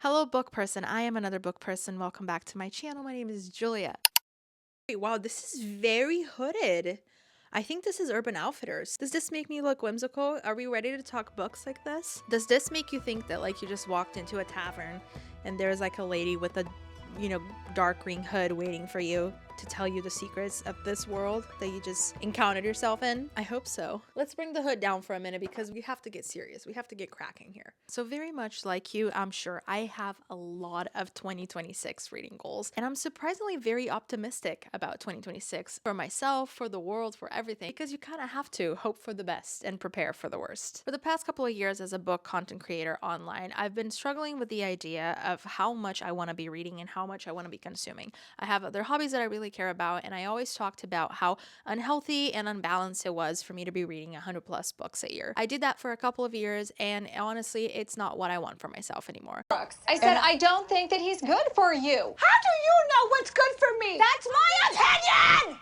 Hello, book person. I am another book person. Welcome back to my channel. My name is Julia. Wow, this is very hooded. I think this is Urban Outfitters. Does this make me look whimsical? Are we ready to talk books like this? Does this make you think that like you just walked into a tavern and there's like a lady with a, dark green hood waiting for you to tell you the secrets of this world that you just encountered yourself in? I hope so. Let's bring the hood down for a minute because we have to get serious. We have to get cracking here. So very much like you, I'm sure I have a lot of 2026 reading goals, and I'm surprisingly very optimistic about 2026 for myself, for the world, for everything, because you kind of have to hope for the best and prepare for the worst. For the past couple of years as a book content creator online, I've been struggling with the idea of how much I want to be reading and how much I want to be consuming. I have other hobbies that I really care about, and I always talked about how unhealthy and unbalanced it was for me to be reading 100 plus books a year. I did that for a couple of years, and honestly, it's not what I want for myself anymore. I said, I don't think that he's good for you. How do you know what's good for me? That's my opinion!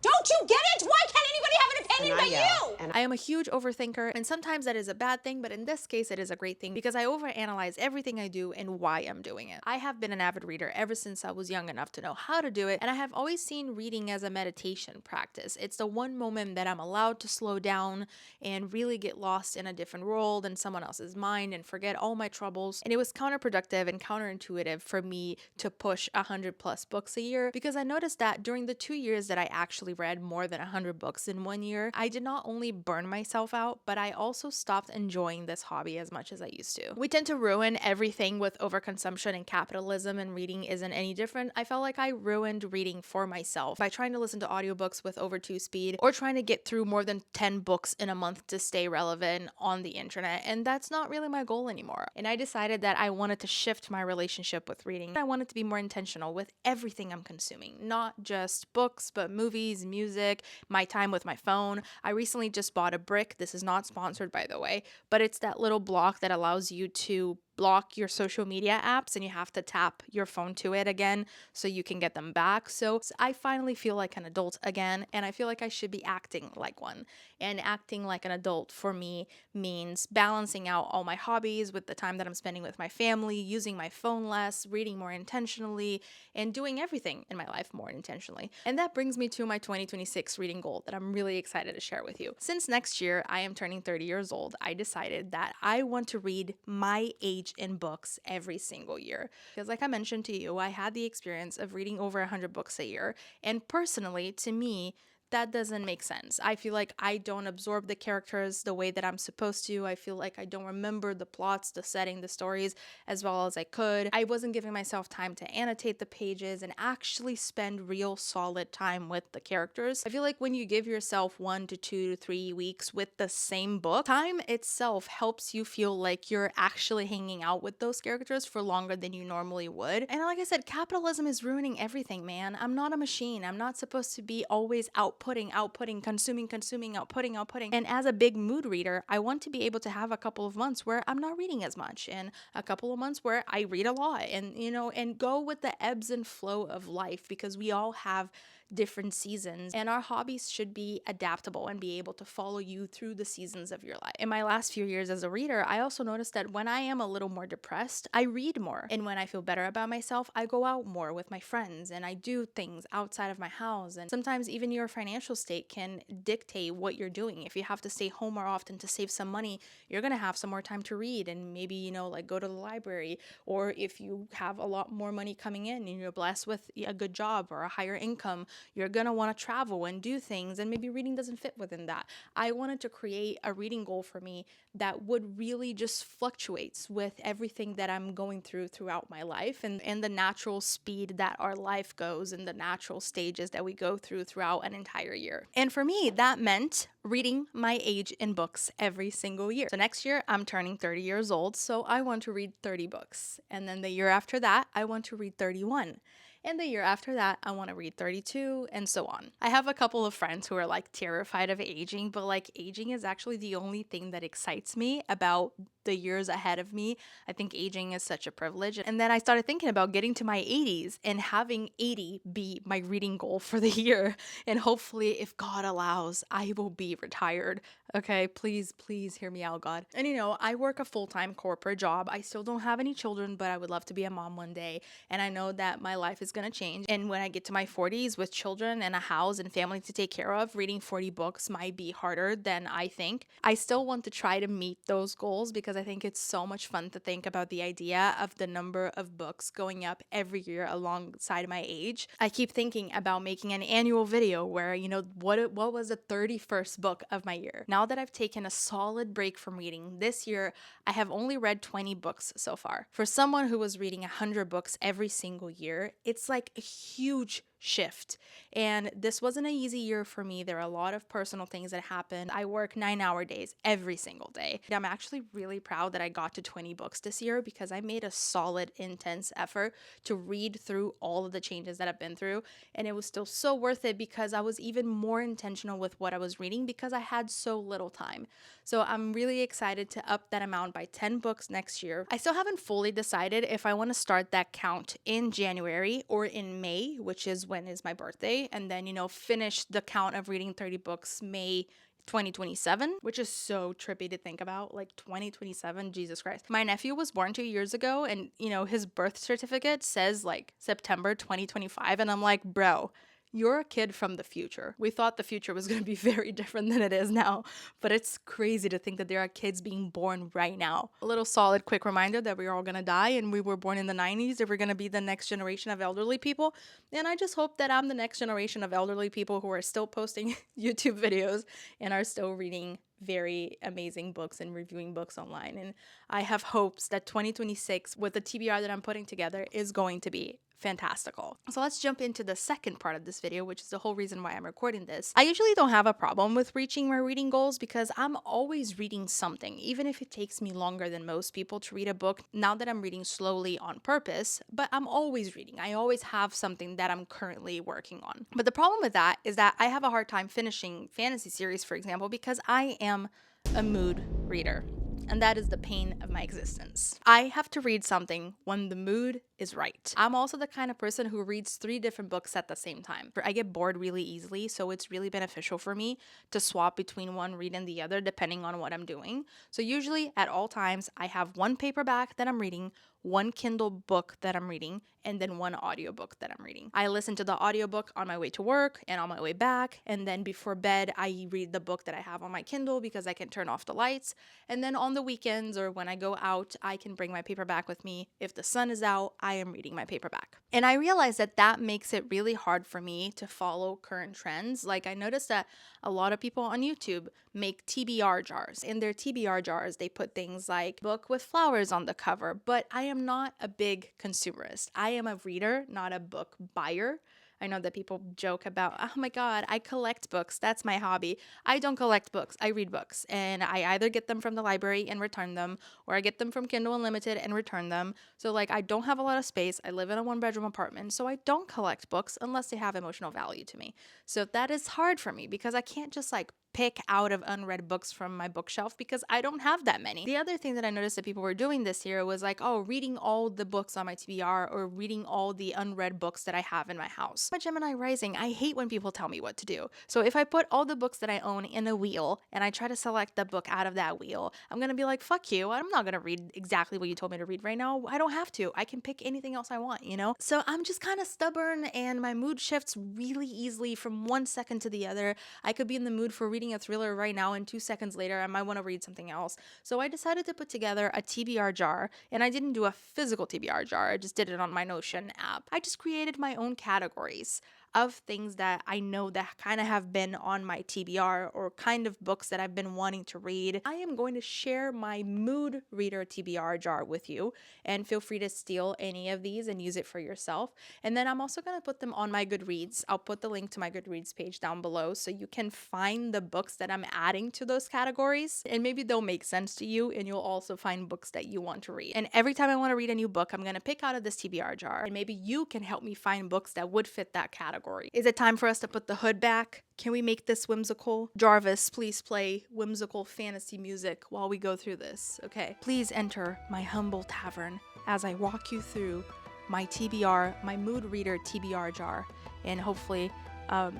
Don't you get it? Why can't anybody have an opinion but you? I am a huge overthinker, and sometimes that is a bad thing, but in this case, it is a great thing because I overanalyze everything I do and why I'm doing it. I have been an avid reader ever since I was young enough to know how to do it, and I have always seen reading as a meditation practice. It's the one moment that I'm allowed to slow down and really get lost in a different world and someone else's mind and forget all my troubles. And it was counterproductive and counterintuitive for me to push 100 plus books a year because I noticed that during the 2 years that I actually read more than 100 books in 1 year, I did not only burn myself out, but I also stopped enjoying this hobby as much as I used to. We tend to ruin everything with overconsumption and capitalism, and reading isn't any different. I felt like I ruined reading for myself by trying to listen to audiobooks with over 2 speed or trying to get through more than 10 books in a month to stay relevant on the internet, and that's not really my goal anymore. And I decided that I wanted to shift my relationship with reading. I wanted to be more intentional with everything I'm consuming, not just books, but movies, music, my time with my phone. I recently just bought a brick. This is not sponsored, by the way, but it's that little block that allows you to block your social media apps and you have to tap your phone to it again so you can get them back. So I finally feel like an adult again, and I feel like I should be acting like one. And acting like an adult for me means balancing out all my hobbies with the time that I'm spending with my family, using my phone less, reading more intentionally, and doing everything in my life more intentionally. And that brings me to my 2026 reading goal that I'm really excited to share with you. Since next year I am turning 30 years old, I decided that I want to read my age in books every single year. Because like I mentioned to you, I had the experience of reading over 100 books a year. And personally, to me, that doesn't make sense. I feel like I don't absorb the characters the way that I'm supposed to. I feel like I don't remember the plots, the setting, the stories as well as I could. I wasn't giving myself time to annotate the pages and actually spend real solid time with the characters. I feel like when you give yourself 1 to 2 to 3 weeks with the same book, time itself helps you feel like you're actually hanging out with those characters for longer than you normally would. And like I said, capitalism is ruining everything, man. I'm not a machine. I'm not supposed to be always outputting, consuming, outputting. And as a big mood reader, I want to be able to have a couple of months where I'm not reading as much and a couple of months where I read a lot and, and go with the ebbs and flow of life because we all have different seasons and our hobbies should be adaptable and be able to follow you through the seasons of your life. In my last few years as a reader, I also noticed that when I am a little more depressed, I read more. And when I feel better about myself, I go out more with my friends and I do things outside of my house. And sometimes even your financial state can dictate what you're doing. If you have to stay home more often to save some money, you're going to have some more time to read and maybe, like go to the library. Or if you have a lot more money coming in and you're blessed with a good job or a higher income, you're going to want to travel and do things, and maybe reading doesn't fit within that. I wanted to create a reading goal for me that would really just fluctuates with everything that I'm going throughout my life and the natural speed that our life goes and the natural stages that we go throughout an entire year. And for me, that meant reading my age in books every single year. So next year, I'm turning 30 years old, so I want to read 30 books. And then the year after that, I want to read 31. And the year after that, I want to read 32 and so on. I have a couple of friends who are like terrified of aging, but like aging is actually the only thing that excites me about the years ahead of me. I think aging is such a privilege. And then I started thinking about getting to my 80s and having 80 be my reading goal for the year. And hopefully, if God allows, I will be retired Okay, please, please hear me out, God. And I work a full-time corporate job. I still don't have any children, but I would love to be a mom one day. And I know that my life is gonna change. And when I get to my 40s with children and a house and family to take care of, reading 40 books might be harder than I think. I still want to try to meet those goals because I think it's so much fun to think about the idea of the number of books going up every year alongside my age. I keep thinking about making an annual video where, what was the 31st book of my year? Now that I've taken a solid break from reading, this year I have only read 20 books so far. For someone who was reading 100 books every single year, it's like a huge shift. And this wasn't an easy year for me. There are a lot of personal things that happened. I work 9-hour days every single day. I'm actually really proud that I got to 20 books this year because I made a solid, intense effort to read through all of the changes that I've been through. And it was still so worth it because I was even more intentional with what I was reading because I had so little time. So I'm really excited to up that amount by 10 books next year. I still haven't fully decided if I want to start that count in January or in May, which is when is my birthday, and then, finish the count of reading 30 books May 2027, which is so trippy to think about. Like 2027, Jesus Christ. My nephew was born 2 years ago, and his birth certificate says like September 2025, and I'm like, bro, you're a kid from the future. We thought the future was going to be very different than it is now, but it's crazy to think that there are kids being born right now. A little solid quick reminder that we're all going to die, and we were born in the 90s, that we're going to be the next generation of elderly people. And I just hope that I'm the next generation of elderly people who are still posting YouTube videos and are still reading very amazing books and reviewing books online. And I have hopes that 2026, with the TBR that I'm putting together, is going to be fantastical. So let's jump into the second part of this video, which is the whole reason why I'm recording this. I usually don't have a problem with reaching my reading goals because I'm always reading something, even if it takes me longer than most people to read a book. Now that I'm reading slowly on purpose, but I'm always reading. I always have something that I'm currently working on. But the problem with that is that I have a hard time finishing fantasy series, for example, because I am a mood reader. And that is the pain of my existence. I have to read something when the mood is right. I'm also the kind of person who reads 3 different books at the same time. I get bored really easily, so it's really beneficial for me to swap between one read and the other depending on what I'm doing. So usually at all times, I have one paperback that I'm reading, one Kindle book that I'm reading, and then one audiobook that I'm reading. I listen to the audiobook on my way to work and on my way back, and then before bed, I read the book that I have on my Kindle because I can turn off the lights. And then on the weekends or when I go out, I can bring my paperback with me. If the sun is out, I am reading my paperback. And I realize that that makes it really hard for me to follow current trends. Like I noticed that a lot of people on YouTube make TBR jars. In their TBR jars, they put things like book with flowers on the cover, but I am not a big consumerist. I am a reader, not a book buyer. I know that people joke about, oh my God, I collect books. That's my hobby. I don't collect books. I read books. And I either get them from the library and return them, or I get them from Kindle Unlimited and return them. So like I don't have a lot of space. I live in a 1-bedroom apartment. So I don't collect books unless they have emotional value to me. So that is hard for me because I can't just like pick out of unread books from my bookshelf because I don't have that many. The other thing that I noticed that people were doing this year was like, oh, reading all the books on my TBR or reading all the unread books that I have in my house. My Gemini rising, I hate when people tell me what to do. So if I put all the books that I own in a wheel and I try to select the book out of that wheel, I'm going to be like, fuck you. I'm not going to read exactly what you told me to read right now. I don't have to. I can pick anything else I want, you know? So I'm just kind of stubborn and my mood shifts really easily from one second to the other. I could be in the mood for reading a thriller right now and 2 seconds later I might want to read something else. So I decided to put together a TBR jar, and I didn't do a physical TBR jar. I just did it on my Notion app. I just created my own categories of things that I know that kind of have been on my TBR or kind of books that I've been wanting to read. I am going to share my mood reader TBR jar with you, and feel free to steal any of these and use it for yourself. And then I'm also going to put them on my Goodreads. I'll put the link to my Goodreads page down below so you can find the books that I'm adding to those categories, and maybe they'll make sense to you, and you'll also find books that you want to read. And every time I want to read a new book, I'm going to pick out of this TBR jar, and maybe you can help me find books that would fit that category. Is it time for us to put the hood back? Can we make this whimsical? Jarvis, please play whimsical fantasy music while we go through this, okay? Please enter my humble tavern as I walk you through my TBR, my mood reader TBR jar, and hopefully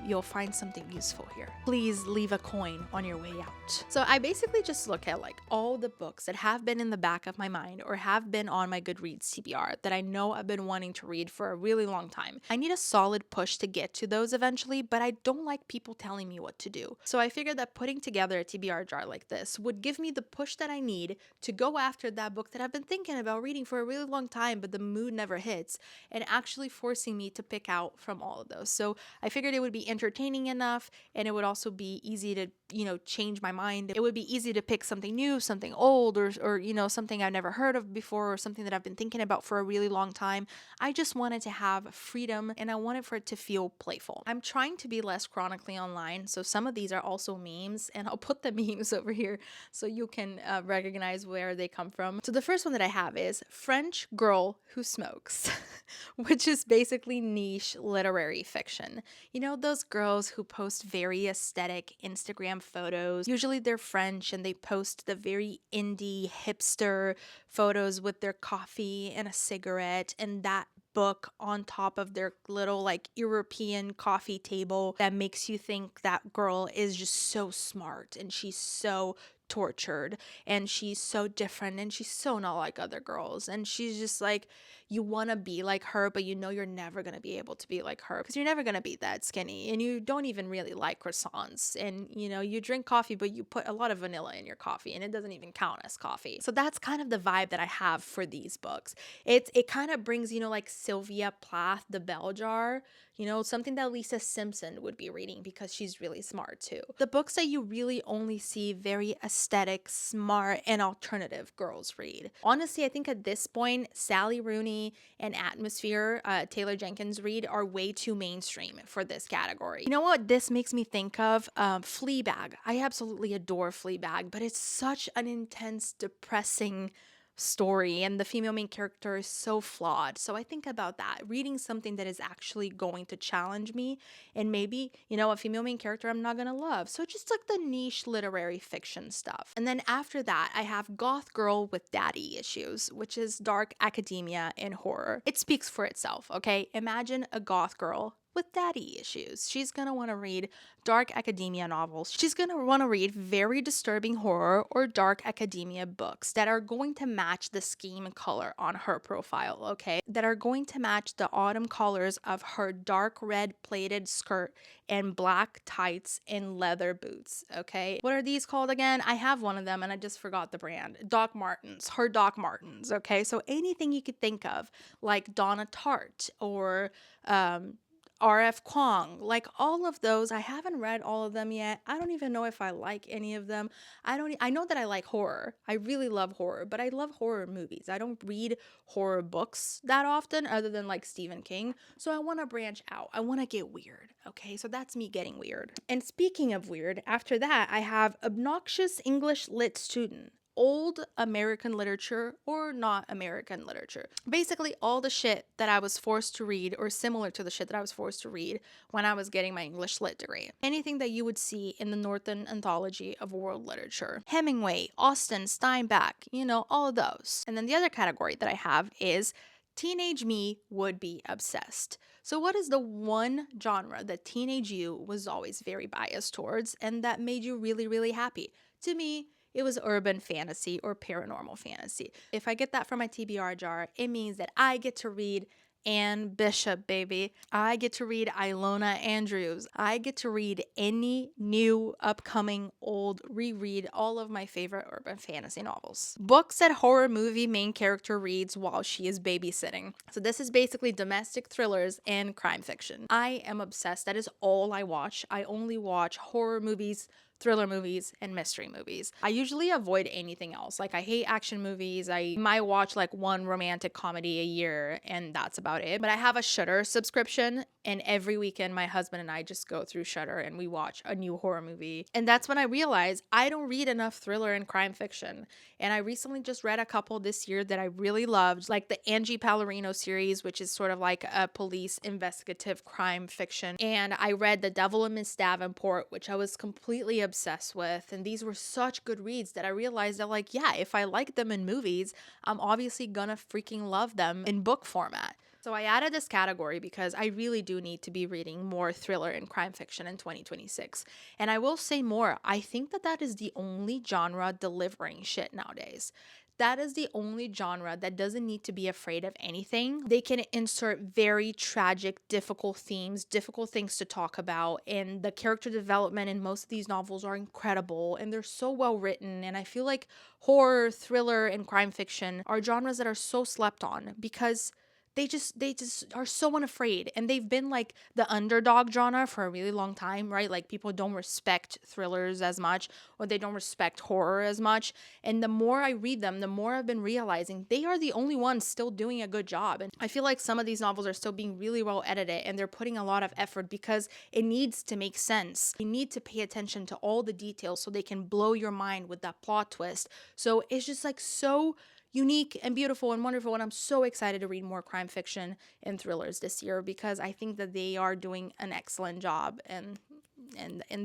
you'll find something useful here. Please leave a coin on your way out. So I basically just look at like all the books that have been in the back of my mind or have been on my Goodreads TBR that I know I've been wanting to read for a really long time. I need a solid push to get to those eventually, but I don't like people telling me what to do. So I figured that putting together a TBR jar like this would give me the push that I need to go after that book that I've been thinking about reading for a really long time, but the mood never hits, and actually forcing me to pick out from all of those. So I figured it would be entertaining enough, and it would also be easy to, change my mind. It would be easy to pick something new, something old, or something I've never heard of before, or something that I've been thinking about for a really long time. I just wanted to have freedom, and I wanted for it to feel playful. I'm trying to be less chronically online, so some of these are also memes, and I'll put the memes over here so you can recognize where they come from. So the first one that I have is French Girl Who Smokes, which is basically niche literary fiction. Those girls who post very aesthetic Instagram photos. Usually they're French and they post the very indie hipster photos with their coffee and a cigarette and that book on top of their little like European coffee table that makes you think that girl is just so smart and she's so tortured and she's so different and she's so not like other girls, and she's just like, you want to be like her, but you're never going to be able to be like her because you're never going to be that skinny, and you don't even really like croissants, and you drink coffee but you put a lot of vanilla in your coffee and it doesn't even count as coffee. So that's kind of the vibe that I have for these books. It kind of brings like Sylvia Plath, The Bell Jar, something that Lisa Simpson would be reading because she's really smart too. The books that you really only see very aesthetic, smart, and alternative girls read. Honestly, I think at this point, Sally Rooney and Atmosphere, Taylor Jenkins read, are way too mainstream for this category. You know what this makes me think of? Fleabag. I absolutely adore Fleabag, but it's such an intense, depressing story, and the female main character is so flawed. So I think about that, reading something that is actually going to challenge me, and maybe, a female main character I'm not gonna love. So just like the niche literary fiction stuff. And then after that, I have Goth Girl with Daddy Issues, which is dark academia and horror. It speaks for itself, okay? Imagine a goth girl with daddy issues. She's gonna want to read dark academia novels. She's gonna want to read very disturbing horror or dark academia books that are going to match the scheme color on her profile, okay? That are going to match the autumn colors of her dark red plated skirt and black tights and leather boots, okay? What are these called again? I have one of them and I just forgot the brand. Doc Martens, her Doc Martens, okay? So anything you could think of, like Donna Tartt or R.F. Kuang, like all of those. I haven't read all of them yet. I don't even know if I like any of them. I know that I like horror. I really love horror, but I love horror movies. I don't read horror books that often other than like Stephen King. So I want to branch out. I want to get weird. Okay, so that's me getting weird. And speaking of weird, after that, I have Obnoxious English Lit Student. Old American literature or not American literature. Basically all the shit that I was forced to read or similar to the shit that I was forced to read when I was getting my English lit degree. Anything that you would see in the Northern Anthology of World Literature. Hemingway, Austen, Steinbeck, all of those. And then the other category that I have is teenage me would be obsessed. So what is the one genre that teenage you was always very biased towards and that made you really, really happy? To me, it was urban fantasy or paranormal fantasy. If I get that from my TBR jar, it means that I get to read Anne Bishop, baby. I get to read Ilona Andrews. I get to read any new, upcoming, old, reread all of my favorite urban fantasy novels. Books that horror movie main character reads while she is babysitting. So this is basically domestic thrillers and crime fiction. I am obsessed. That is all I watch. I only watch horror movies, thriller movies, and mystery movies. I usually avoid anything else. Like I hate action movies. I might watch like one romantic comedy a year and that's about it. But I have a Shudder subscription and every weekend my husband and I just go through Shudder and we watch a new horror movie. And that's when I realized I don't read enough thriller and crime fiction. And I recently just read a couple this year that I really loved, like the Angie Pallarino series, which is sort of like a police investigative crime fiction. And I read The Devil and Miss Davenport, which I was completely obsessed with. And these were such good reads that I realized that like, yeah, if I like them in movies, I'm obviously gonna freaking love them in book format. So I added this category because I really do need to be reading more thriller and crime fiction in 2026. And I will say more, I think that that is the only genre delivering shit nowadays. That is the only genre that doesn't need to be afraid of anything. They can insert very tragic, difficult themes, difficult things to talk about, and the character development in most of these novels are incredible and they're so well written. And I feel like horror, thriller, and crime fiction are genres that are so slept on because they just are so unafraid, and they've been like the underdog genre for a really long time, right? Like people don't respect thrillers as much, or they don't respect horror as much. And the more I read them, the more I've been realizing they are the only ones still doing a good job. And I feel like some of these novels are still being really well edited, and they're putting a lot of effort because it needs to make sense. You need to pay attention to all the details so they can blow your mind with that plot twist. So it's just like so unique and beautiful and wonderful, and I'm so excited to read more crime fiction and thrillers this year because I think that they are doing an excellent job and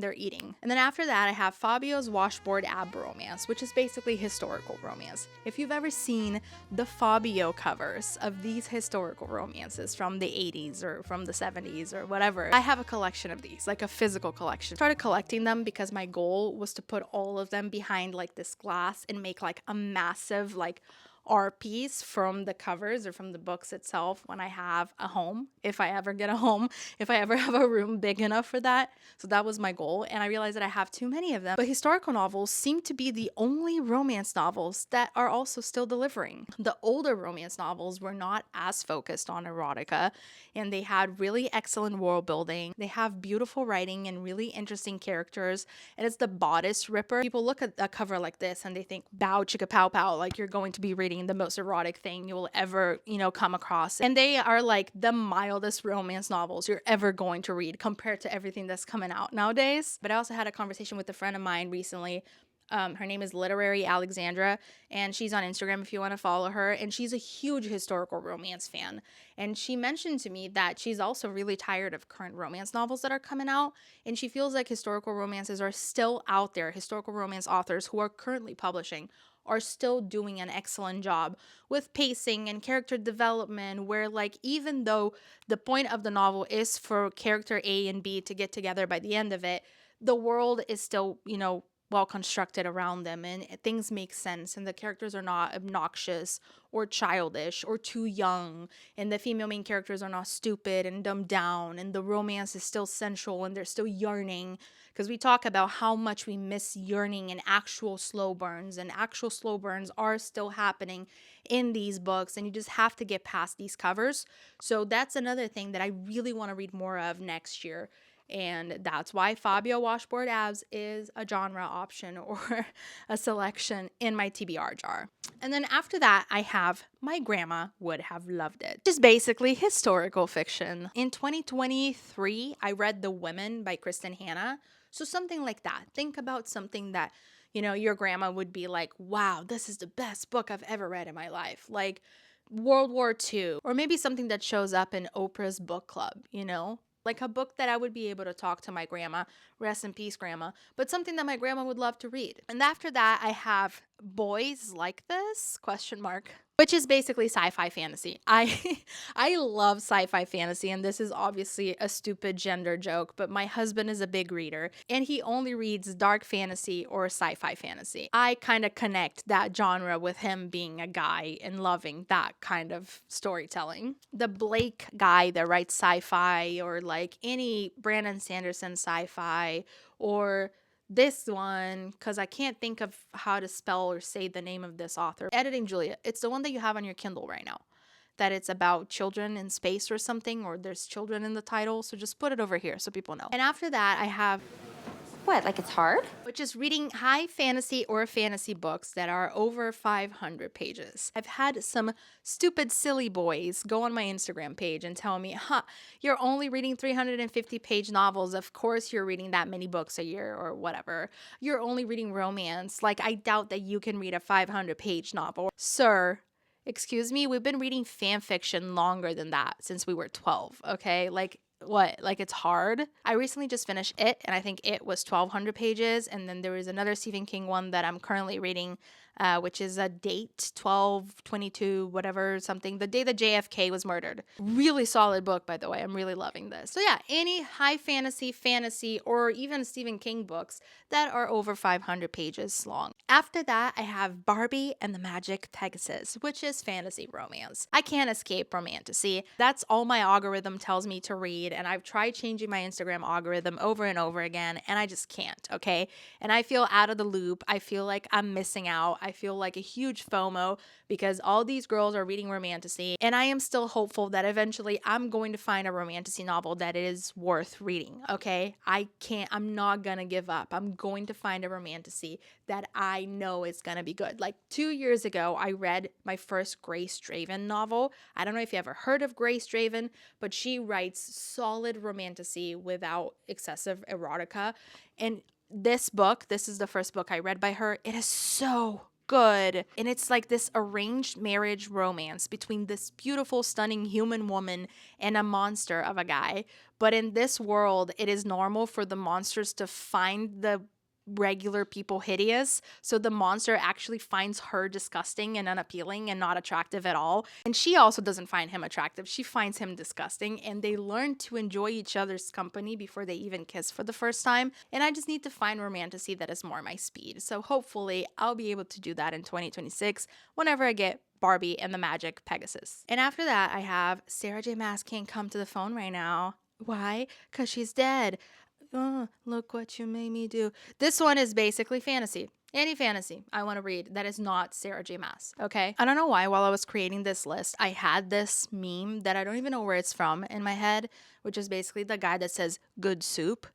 their eating. And then after that, I have Fabio's Washboard Ab Romance, which is basically historical romance. If you've ever seen the Fabio covers of these historical romances from the 80s or from the 70s or whatever, I have a collection of these, like a physical collection. I started collecting them because my goal was to put all of them behind like this glass and make like a massive like art piece from the covers or from the books itself when I have a home, if I ever get a home, if I ever have a room big enough for that. So that was my goal, and I realized that I have too many of them. But historical novels seem to be the only romance novels that are also still delivering. The older romance novels were not as focused on erotica, and they had really excellent world building. They have beautiful writing and really interesting characters, and it's the bodice ripper. People look at a cover like this and they think, bow chicka pow pow, like you're going to be reading the most erotic thing you'll ever, come across. And they are like the mildest romance novels you're ever going to read compared to everything that's coming out nowadays. But I also had a conversation with a friend of mine recently. Her name is Literary Alexandra, and she's on Instagram if you want to follow her. And she's a huge historical romance fan. And she mentioned to me that she's also really tired of current romance novels that are coming out. And she feels like historical romances are still out there. Historical romance authors who are currently publishing are still doing an excellent job with pacing and character development, where like even though the point of the novel is for character A and B to get together by the end of it, the world is still, well constructed around them, and things make sense, and the characters are not obnoxious or childish or too young, and the female main characters are not stupid and dumbed down, and the romance is still sensual and they're still yearning, because we talk about how much we miss yearning and actual slow burns, and actual slow burns are still happening in these books, and you just have to get past these covers. So that's another thing that I really want to read more of next year. And that's why Fabio Washboard Abs is a genre option or a selection in my TBR jar. And then after that, I have My Grandma Would Have Loved It, which is basically historical fiction. In 2023, I read The Women by Kristen Hanna. So something like that. Think about something that, your grandma would be like, wow, this is the best book I've ever read in my life. Like World War II, or maybe something that shows up in Oprah's book club, like a book that I would be able to talk to my grandma, rest in peace grandma, but something that my grandma would love to read. And after that, I have Boys Like This, ? Which is basically sci-fi fantasy. I love sci-fi fantasy, and this is obviously a stupid gender joke, but my husband is a big reader, and he only reads dark fantasy or sci-fi fantasy. I kind of connect that genre with him being a guy and loving that kind of storytelling. The Blake guy that writes sci-fi, or like any Brandon Sanderson sci-fi, or this one, because I can't think of how to spell or say the name of this author. Editing Julia. It's the one that you have on your Kindle right now. That it's about children in space or something, or there's children in the title. So just put it over here so people know. And after that, I have What, like it's hard? which is reading high fantasy or fantasy books that are over 500 pages. I've had some stupid silly boys go on my Instagram page and tell me, you're only reading 350-page novels. Of course you're reading that many books a year or whatever. You're only reading romance. Like, I doubt that you can read a 500-page novel. Sir, excuse me, we've been reading fan fiction longer than that since we were 12, okay? Like, what? Like, it's hard? I recently just finished It, and I think It was 1,200 pages, and then there was another Stephen King one that I'm currently reading which is a date 12/22, whatever, something, the day that JFK was murdered. Really solid book, by the way. I'm really loving this. So yeah, any high fantasy, or even Stephen King books that are over 500 pages long. After that, I have Barbie and the Magic Pegasus, which is fantasy romance. I can't escape romantasy. That's all my algorithm tells me to read, and I've tried changing my Instagram algorithm over and over again, and I just can't, okay? And I feel out of the loop. I feel like I'm missing out. I feel like a huge FOMO because all these girls are reading romantasy, and I am still hopeful that eventually I'm going to find a romantasy novel that is worth reading, okay? I'm not gonna give up. I'm going to find a romantasy that I know is gonna be good. Like 2 years ago, I read my first Grace Draven novel. I don't know if you ever heard of Grace Draven, but she writes solid romantasy without excessive erotica. And this is the first book I read by her. It is so good. And it's like this arranged marriage romance between this beautiful, stunning human woman and a monster of a guy. But in this world, it is normal for the monsters to find the regular people hideous. So the monster actually finds her disgusting and unappealing and not attractive at all. And she also doesn't find him attractive. She finds him disgusting, and they learn to enjoy each other's company before they even kiss for the first time. And I just need to find romantasy that is more my speed. So hopefully I'll be able to do that in 2026 whenever I get Barbie and the Magic Pegasus. And after that, I have Sarah J. Maas can't come to the phone right now. Why? Because she's dead. Oh, look what you made me do. This one is basically fantasy. Any fantasy I want to read that is not Sarah J. Maas, okay? I don't know why while I was creating this list, I had this meme that I don't even know where it's from in my head, which is basically the guy that says, good soup.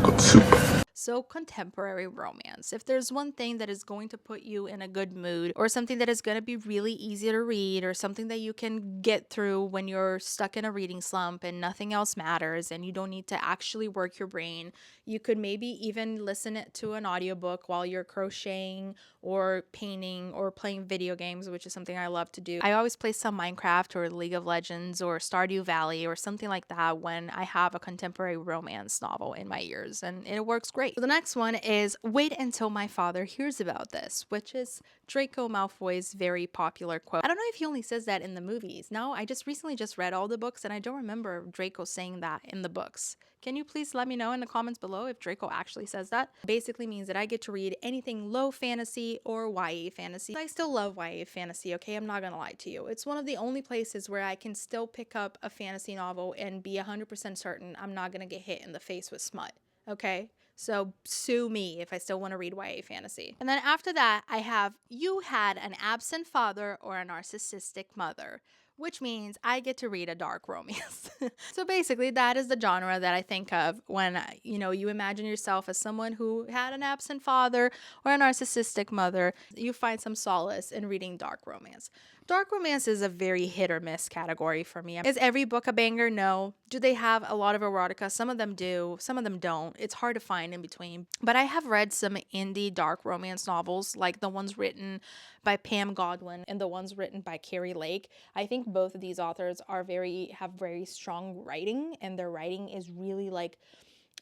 Good soup. So contemporary romance. If there's one thing that is going to put you in a good mood, or something that is going to be really easy to read, or something that you can get through when you're stuck in a reading slump and nothing else matters and you don't need to actually work your brain, you could maybe even listen it to an audiobook while you're crocheting or painting or playing video games, which is something I love to do. I always play some Minecraft or League of Legends or Stardew Valley or something like that when I have a contemporary romance novel in my ears, and it works great. So the next one is Wait Until My Father Hears About This, which is Draco Malfoy's very popular quote. I don't know if he only says that in the movies. No, I just recently read all the books, and I don't remember Draco saying that in the books. Can you please let me know in the comments below if Draco actually says that? Basically means that I get to read anything low fantasy or YA fantasy. I still love YA fantasy, okay? I'm not gonna lie to you. It's one of the only places where I can still pick up a fantasy novel and be 100% certain I'm not gonna get hit in the face with smut, okay? So sue me if I still want to read YA fantasy. And then after that, I have You Had an Absent Father or a Narcissistic Mother, which means I get to read a dark romance. So basically, that is the genre that I think of when, you imagine yourself as someone who had an absent father or a narcissistic mother. You find some solace in reading dark romance. Dark romance is a very hit or miss category for me. Is every book a banger? No. Do they have a lot of erotica? Some of them do, some of them don't. It's hard to find in between. But I have read some indie dark romance novels, like the ones written by Pam Godwin and the ones written by Carrie Lake. I think both of these authors have very strong writing, and their writing is really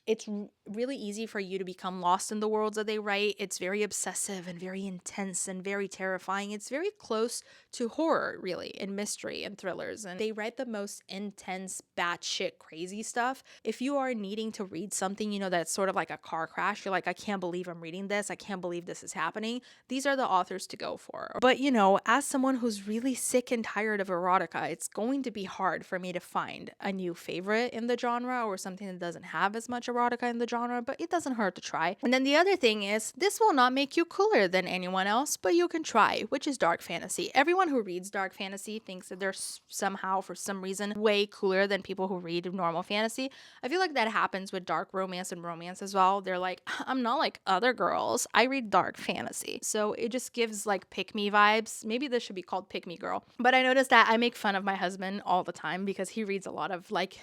it's really easy for you to become lost in the worlds that they write. It's very obsessive and very intense and very terrifying. It's very close to horror, really, and mystery and thrillers. And they write the most intense, batshit crazy stuff. If you are needing to read something, that's sort of like a car crash, you're like, I can't believe I'm reading this. I can't believe this is happening. These are the authors to go for. But, as someone who's really sick and tired of erotica, it's going to be hard for me to find a new favorite in the genre or something that doesn't have as much erotica in the genre, but it doesn't hurt to try. And then the other thing is, this will not make you cooler than anyone else, but you can try, which is dark fantasy. Everyone who reads dark fantasy thinks that they're somehow, for some reason, way cooler than people who read normal fantasy. I feel like that happens with dark romance and romance as well. They're like, I'm not like other girls. I read dark fantasy. So it just gives like pick me vibes. Maybe this should be called Pick Me Girl. But I noticed that I make fun of my husband all the time because he reads a lot of like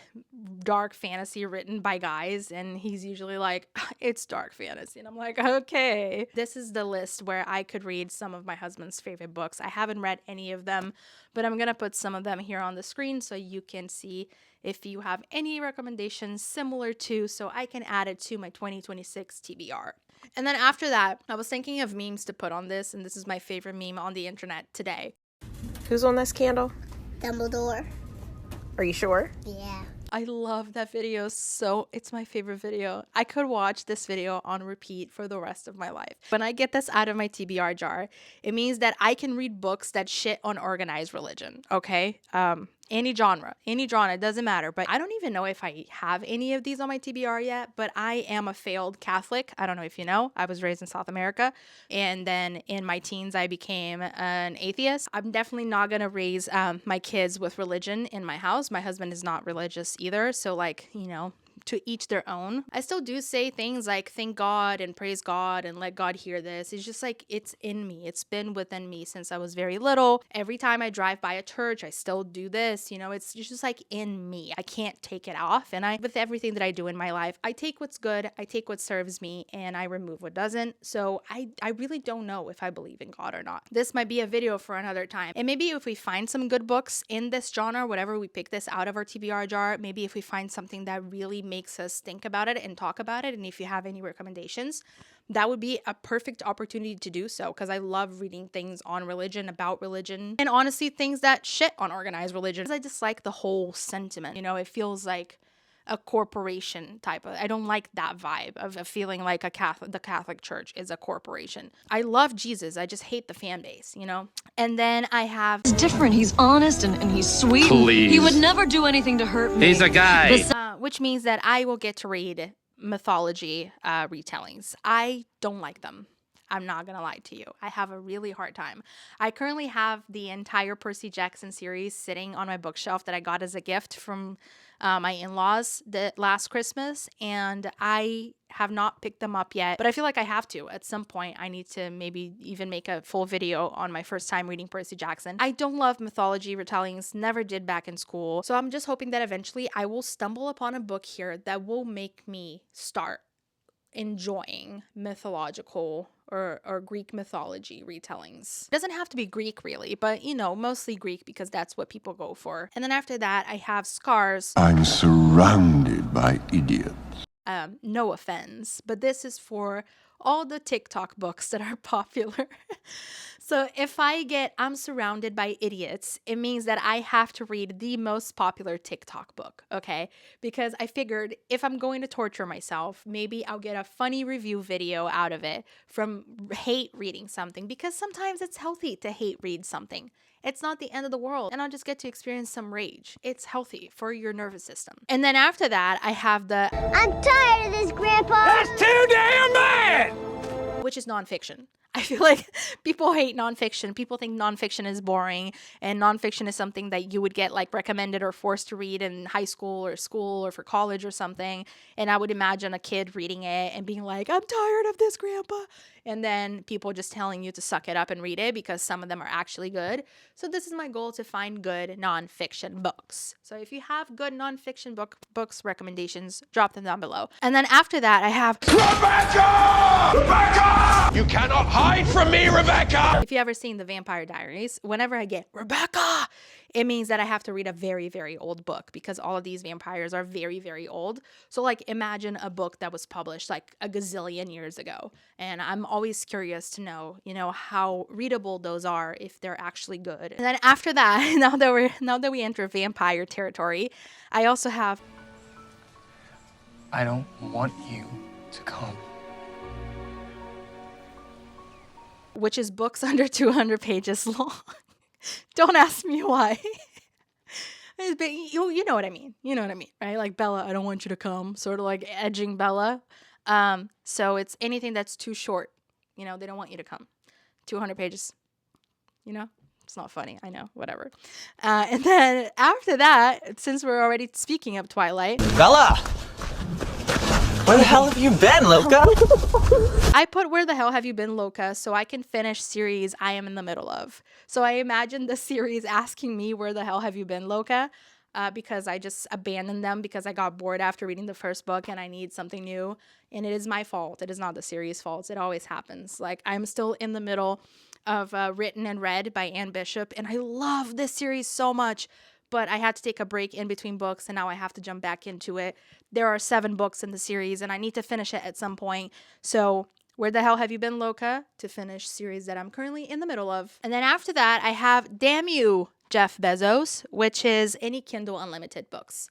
dark fantasy written by guys, and he's usually like, it's dark fantasy. And I'm like, okay. This is the list where I could read some of my husband's favorite books. I haven't read any of them, but I'm going to put some of them here on the screen so you can see if you have any recommendations similar to, so I can add it to my 2026 TBR. And then after that, I was thinking of memes to put on this, and this is my favorite meme on the internet today. Who's on this candle? Dumbledore. Are you sure? Yeah. I love that video so, it's my favorite video. I could watch this video on repeat for the rest of my life. When I get this out of my TBR jar, it means that I can read books that shit on organized religion, okay? Any genre, it doesn't matter. But I don't even know if I have any of these on my TBR yet, but I am a failed Catholic. I don't know if you know, I was raised in South America. And then in my teens, I became an atheist. I'm definitely not going to raise my kids with religion in my house. My husband is not religious either. So like, you know, to each their own. I still do say things like thank God and praise God and let God hear this. It's just like it's in me. It's been within me since I was very little. Every time I drive by a church, I still do this. You know, it's just like in me. I can't take it off. And with everything that I do in my life, I take what's good, I take what serves me, and I remove what doesn't. So I really don't know if I believe in God or not. This might be a video for another time. And maybe if we find some good books in this genre, whatever, we pick this out of our TBR jar, maybe if we find something that really makes us think about it and talk about it, and if you have any recommendations, that would be a perfect opportunity to do so, because I love reading things on religion, about religion, and honestly things that shit on organized religion. I dislike the whole sentiment. You know, it feels like a corporation type of, I don't like that vibe of feeling like the Catholic Church is a corporation. I love Jesus, I just hate the fan base, you know? And then I have... He's different, he's honest and he's sweet. Please. He would never do anything to hurt me. He's a guy. Which means that I will get to read mythology retellings. I don't like them. I'm not gonna lie to you. I have a really hard time. I currently have the entire Percy Jackson series sitting on my bookshelf that I got as a gift from my in-laws last Christmas, and I have not picked them up yet, but I feel like I have to. At some point, I need to maybe even make a full video on my first time reading Percy Jackson. I don't love mythology retellings, never did back in school, so I'm just hoping that eventually I will stumble upon a book here that will make me start enjoying mythological or Greek mythology retellings. It doesn't have to be Greek really, but you know, mostly Greek because that's what people go for. And then after that, I have Scars. I'm surrounded by idiots. No offense, but this is for all the TikTok books that are popular. So if I'm surrounded by idiots, it means that I have to read the most popular TikTok book, okay? Because I figured if I'm going to torture myself, maybe I'll get a funny review video out of it from hate reading something, because sometimes it's healthy to hate read something. It's not the end of the world, and I'll just get to experience some rage. It's healthy for your nervous system. And then after that, I have the I'm tired of this, Grandpa. That's too damn bad! which is nonfiction. I feel like people hate nonfiction. People think nonfiction is boring, and nonfiction is something that you would get like recommended or forced to read in high school or for college or something. And I would imagine a kid reading it and being like, I'm tired of this, Grandpa. And then people just telling you to suck it up and read it because some of them are actually good. So this is my goal, to find good nonfiction books. So if you have good nonfiction books recommendations, drop them down below. And then after that, I have Rebekah! Rebekah! You cannot hide from me, Rebekah! If you ever seen The Vampire Diaries, whenever I get Rebekah, it means that I have to read a very, very old book, because all of these vampires are very, very old. So like imagine a book that was published like a gazillion years ago. And I'm always curious to know, you know, how readable those are, if they're actually good. And then after that, now that we enter vampire territory, I also have I don't want you to come. which is books under 200 pages long. Don't ask me why. But you know what I mean. You know what I mean, right? Like Bella, I don't want you to come. Sort of like edging Bella. So it's anything that's too short. You know, they don't want you to come. 200 pages. You know? It's not funny. I know. Whatever. And then after that, since we're already speaking of Twilight. Bella! Where the hell have you been, Loca? I put Where the Hell Have You Been, Loca, so I can finish series I am in the middle of. So I imagine the series asking me, where the hell have you been, Loca? Because I just abandoned them because I got bored after reading the first book and I need something new. And it is my fault. It is not the series' fault. It always happens. Like, I'm still in the middle of Written and Read by Anne Bishop, and I love this series so much. but I had to take a break in between books and now I have to jump back into it. There are 7 books in the series and I need to finish it at some point. So where the hell have you been, Loca? To finish series that I'm currently in the middle of. And then after that, I have Damn You, Jeff Bezos, which is any Kindle Unlimited books.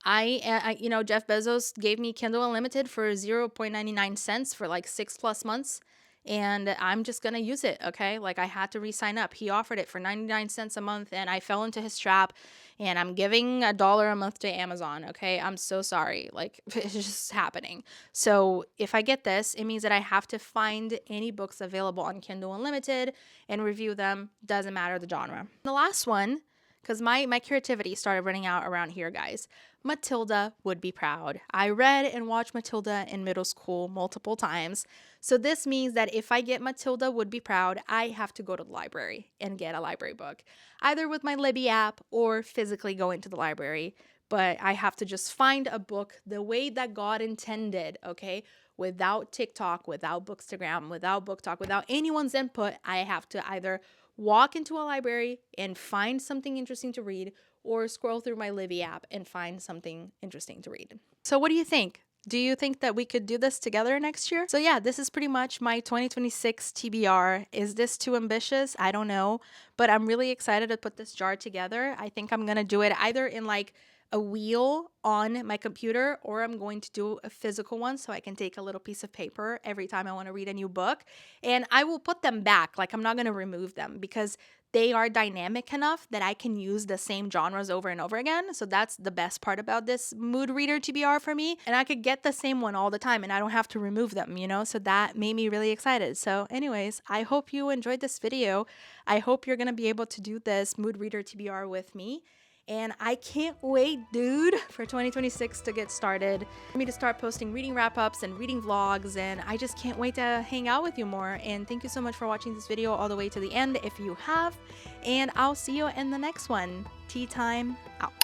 Jeff Bezos gave me Kindle Unlimited for 0.99 cents for like 6+ months. And I'm just going to use it, okay? Like, I had to re-sign up. He offered it for 99 cents a month, and I fell into his trap, and I'm giving $1 a month to Amazon, okay? I'm so sorry. Like, it's just happening. So if I get this, it means that I have to find any books available on Kindle Unlimited and review them. Doesn't matter the genre. The last one, because my creativity started running out around here, guys. Matilda Would Be Proud. I read and watched Matilda in middle school multiple times. So this means that if I get Matilda Would Be Proud, I have to go to the library and get a library book, either with my Libby app or physically go into the library. But I have to just find a book the way that God intended, okay? Without TikTok, without Bookstagram, without BookTok, without anyone's input. I have to either walk into a library and find something interesting to read, or scroll through my Libby app and find something interesting to read. So what do you think? Do you think that we could do this together next year? So yeah, this is pretty much my 2026 TBR. Is this too ambitious? I don't know, but I'm really excited to put this jar together. I think I'm gonna do it either in like a wheel on my computer, or I'm going to do a physical one so I can take a little piece of paper every time I want to read a new book. And I will put them back. Like, I'm not going to remove them because they are dynamic enough that I can use the same genres over and over again. So that's the best part about this mood reader TBR for me. And I could get the same one all the time and I don't have to remove them, you know? So that made me really excited. So anyways, I hope you enjoyed this video. I hope you're going to be able to do this mood reader TBR with me. And I can't wait, dude, for 2026 to get started. For me to start posting reading wrap-ups and reading vlogs, and I just can't wait to hang out with you more. And thank you so much for watching this video all the way to the end if you have. And I'll see you in the next one. Tea time out.